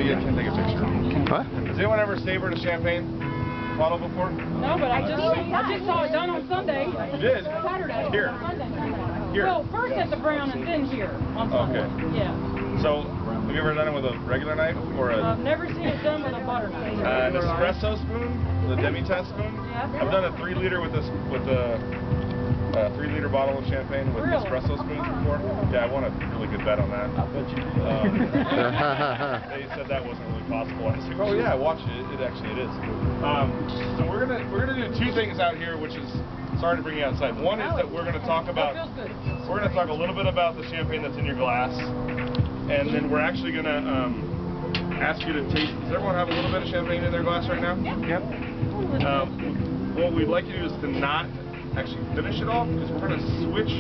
can take a picture. What? Has anyone ever savored a champagne bottle before? No, but I just saw it done on Sunday. You did? Saturday. Here. Sunday. Here. Well, first at the Brown and then here on Sunday. Okay. Yeah. So, have you ever done it with a regular knife or a? I've never seen it done with a butter knife. An espresso spoon, the demi-tasse spoon. Yeah. I've done a 3 liter with a 3 liter bottle of champagne with espresso spoons before. Yeah, I won a really good bet on that. I bet you did. They said that wasn't really possible. I was like, oh yeah, watch it. It actually is. So we're gonna do 2 things out here, which is sorry to bring you outside. One is that we're gonna talk about a little bit about the champagne that's in your glass, and then we're actually gonna ask you to taste. Does everyone have a little bit of champagne in their glass right now? Yep. What we'd like you to do is to not actually finish it all, because we're going to switch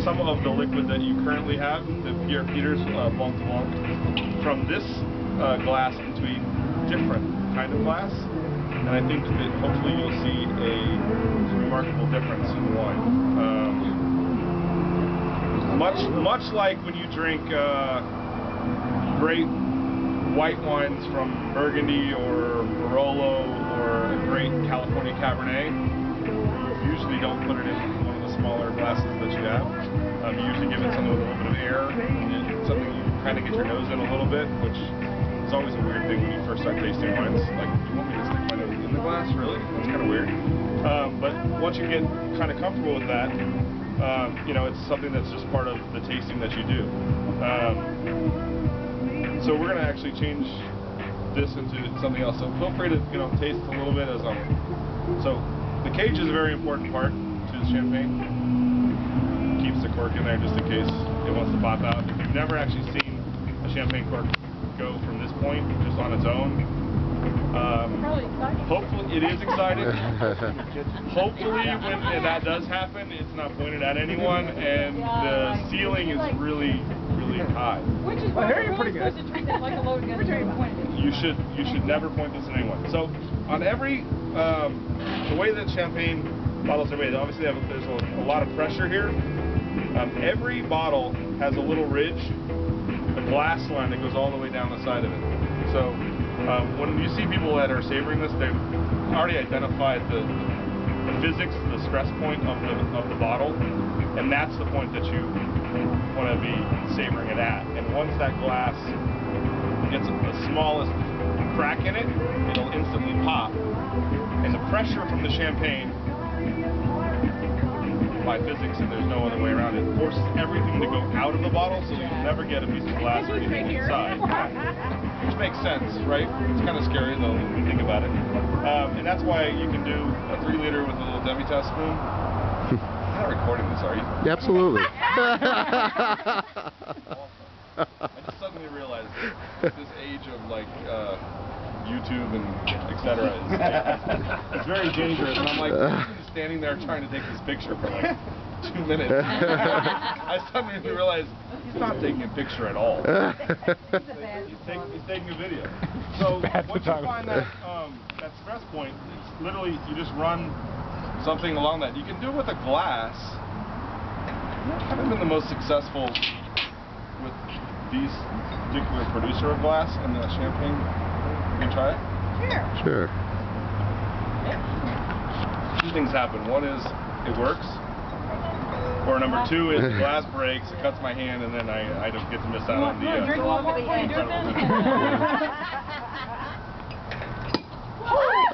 some of the liquid that you currently have, the Pierre Peter's Blanc de Blanc, from this glass into a different kind of glass. And I think that hopefully you'll see a remarkable difference in the wine. Much like when you drink great white wines from Burgundy or Barolo or a great California Cabernet, you usually don't put it in one of the smaller glasses that you have. You usually give it something with a little bit of air, and something you kind of get your nose in a little bit, which is always a weird thing when you first start tasting wines. Like, you want me to stick my nose in the glass? Really? That's kind of weird. But once you get kind of comfortable with that, you know, it's something that's just part of the tasting that you do. So we're going to actually change this into something else. So feel free to, you know, taste a little bit as So the cage is a very important part to the champagne. Keeps the cork in there just in case it wants to pop out. If you've never actually seen a champagne cork go from this point just on its own, hopefully it is exciting. Hopefully when that does happen, it's not pointed at anyone, and the ceiling is really high. Which is why you're really supposed to treat that like a loaded gun. You should never point this at anyone. So on every the way that champagne bottles are made, obviously there's a lot of pressure here. Every bottle has a little ridge, a glass line that goes all the way down the side of it. So when you see people that are savoring this, they've already identified the physics, the stress point of the bottle, and that's the point that you want to be savoring it at. And once that glass gets the smallest crack in it, it'll instantly pop. And the pressure from the champagne, by physics, and there's no other way around it, forces everything to go out of the bottle, so you'll never get a piece of glass or anything inside. Which makes sense, right? It's kind of scary though when you think about it. And that's why you can do a 3 liter with a little demi-tasse spoon. You're not recording this, are you? Yeah, absolutely. I just suddenly realized that this age of like YouTube and etc. It's very dangerous, and I'm like standing there trying to take this picture for like 2 minutes. I suddenly realized he's not taking a picture at all. He's taking a video. So once you find that that stress point, it's literally you just run something along that. You can do it with a glass. I've kind of been the most successful with these particular producer of glass and the champagne. You can try it? Sure. 2 things happen. One is it works, or number 2 is the glass breaks, it cuts my hand, and then I don't get to miss out on the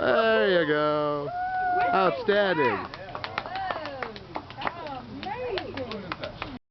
There you go. Outstanding.